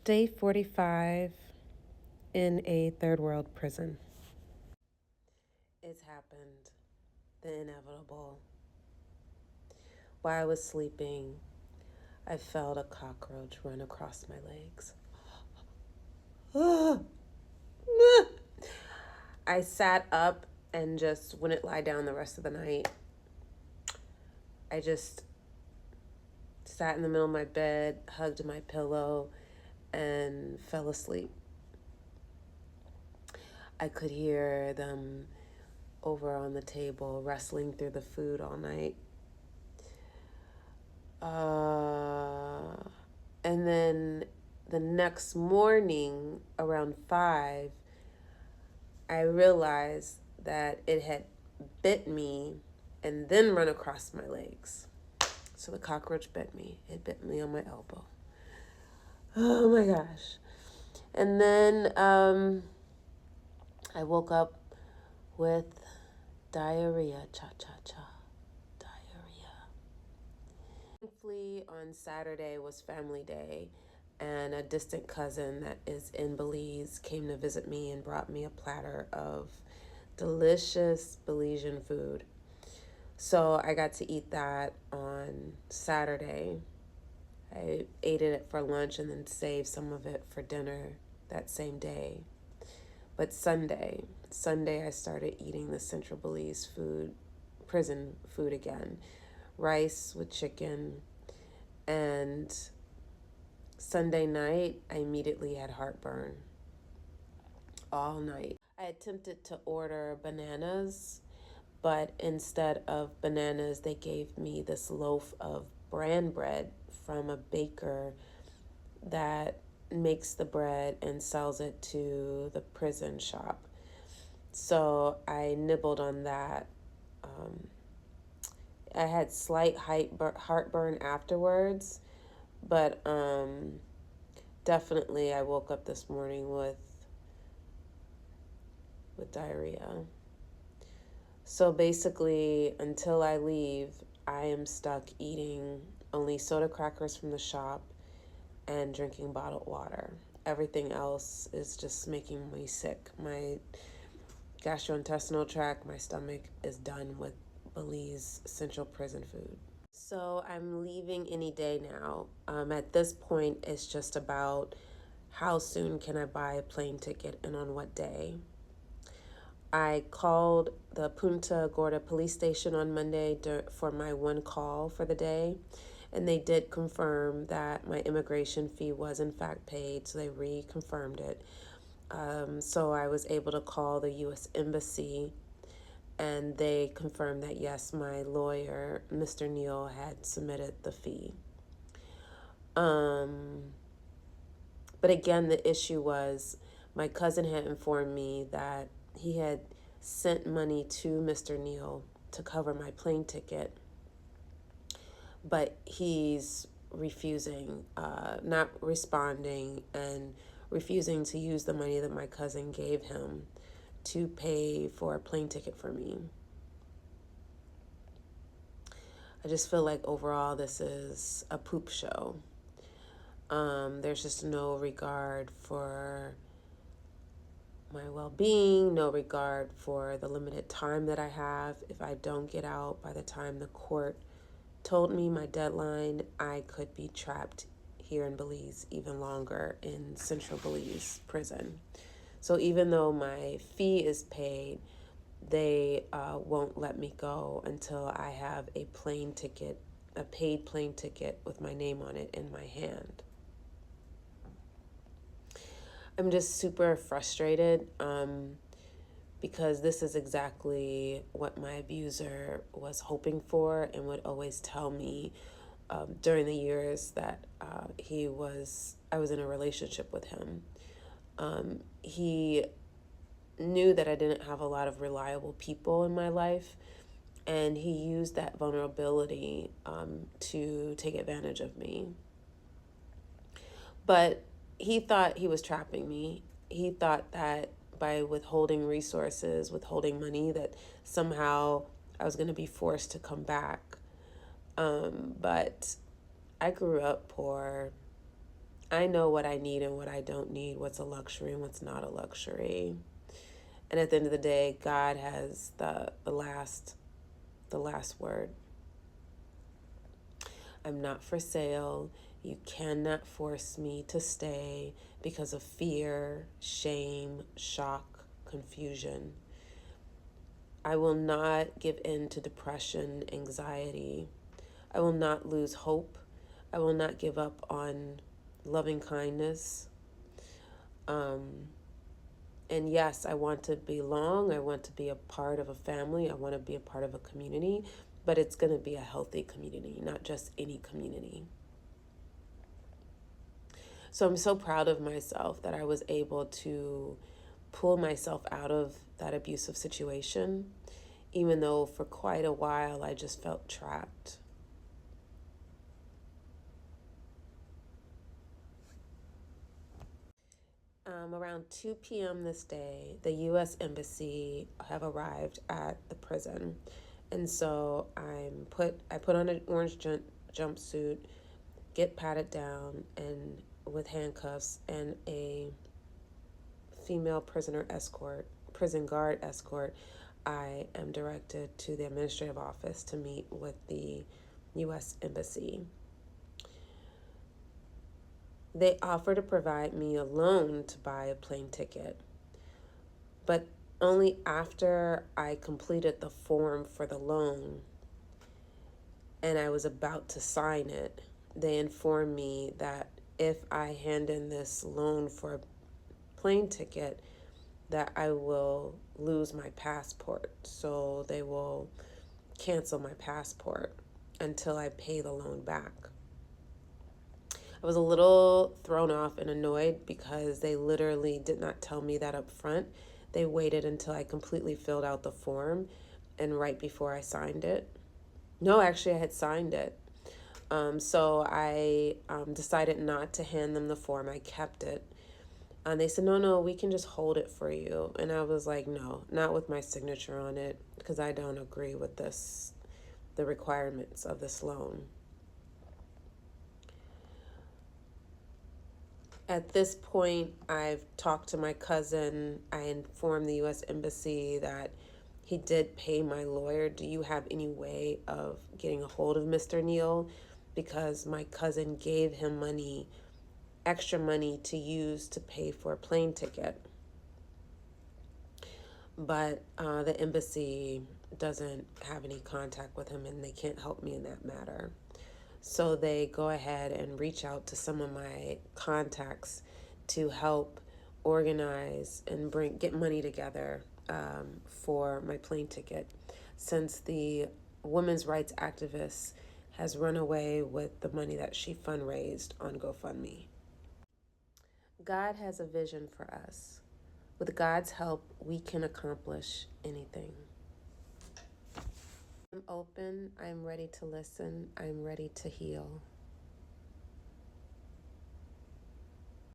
Day 45 in a third world prison. It's happened. The inevitable. While I was sleeping, I felt a cockroach run across my legs. I sat up and just wouldn't lie down the rest of the night. I just sat in the middle of my bed, hugged my pillow, and fell asleep. I could hear them over on the table wrestling through the food all night. And then the next morning around 5, I realized that it had bit me and then run across my legs. So the cockroach bit me. It bit me on my elbow. Oh my gosh. And then I woke up with diarrhea. Cha-cha-cha. Diarrhea. Thankfully, on Saturday was family day, and a distant cousin that is in Belize came to visit me and brought me a platter of delicious Belizean food. So I got to eat that on Saturday. I ate it for lunch and then saved some of it for dinner that same day. But Sunday I started eating the Central Belize prison food again. Rice with chicken. And Sunday night, I immediately had heartburn all night. I attempted to order bananas, but instead of bananas, they gave me this loaf of bran bread from a baker that makes the bread and sells it to the prison shop. So I nibbled on that. I had slight heartburn afterwards, but definitely I woke up this morning with diarrhea. So basically, until I leave, I am stuck eating only soda crackers from the shop and drinking bottled water. Everything else is just making me sick. My gastrointestinal tract, my stomach is done with Belize Central Prison food. So I'm leaving any day now. At this point, it's just about how soon can I buy a plane ticket and on what day. I called the Punta Gorda police station on Monday for my one call for the day, and they did confirm that my immigration fee was in fact paid, so they reconfirmed it. So I was able to call the U.S. Embassy, and they confirmed that yes, my lawyer, Mr. Neal, had submitted the fee. But again, the issue was my cousin had informed me that he had sent money to Mr. Neal to cover my plane ticket, but he's refusing, not responding, and refusing to use the money that my cousin gave him to pay for a plane ticket for me. I just feel like overall this is a poop show. There's just no regard for my well-being, no regard for the limited time that I have. If I don't get out by the time the court told me my deadline, I could be trapped here in Belize even longer in Central Belize prison. So even though my fee is paid, they won't let me go until I have a paid plane ticket with my name on it in my hand. I'm just super frustrated because this is exactly what my abuser was hoping for and would always tell me during the years that I was in a relationship with him. He knew that I didn't have a lot of reliable people in my life, and he used that vulnerability to take advantage of me. But he thought he was trapping me. He thought that by withholding resources, withholding money, that somehow I was going to be forced to come back. But I grew up poor. I know what I need and what I don't need, what's a luxury and what's not a luxury. And at the end of the day, God has the last word. I'm not for sale. You cannot force me to stay because of fear, shame, shock, confusion. I will not give in to depression, anxiety. I will not lose hope. I will not give up on loving kindness. And yes, I want to belong. I want to be a part of a family. I want to be a part of a community, but it's going to be a healthy community, not just any community. So I'm so proud of myself that I was able to pull myself out of that abusive situation, even though for quite a while I just felt trapped. Around 2 p.m. this day, the U.S. Embassy have arrived at the prison. And so I put on an orange jumpsuit, get patted down and with handcuffs and a female prison guard escort. I am directed to the administrative office to meet with the U.S. Embassy. They offer to provide me a loan to buy a plane ticket, but only after I completed the form for the loan and I was about to sign it, they informed me that if I hand in this loan for a plane ticket, that I will lose my passport. So they will cancel my passport until I pay the loan back. I was a little thrown off and annoyed because they literally did not tell me that up front. They waited until I completely filled out the form and right before I signed it. No, actually, I had signed it. So I decided not to hand them the form. I kept it. And they said, no, we can just hold it for you. And I was like, no, not with my signature on it, because I don't agree with the requirements of this loan. At this point, I've talked to my cousin. I informed the U.S. Embassy that he did pay my lawyer. Do you have any way of getting a hold of Mr. Neal? Because my cousin gave him money, extra money to use to pay for a plane ticket. But the embassy doesn't have any contact with him and they can't help me in that matter. So they go ahead and reach out to some of my contacts to help organize and get money together for my plane ticket, since the women's rights activist has run away with the money that she fundraised on GoFundMe. God has a vision for us. With God's help, we can accomplish anything. I'm open. I'm ready to listen. I'm ready to heal.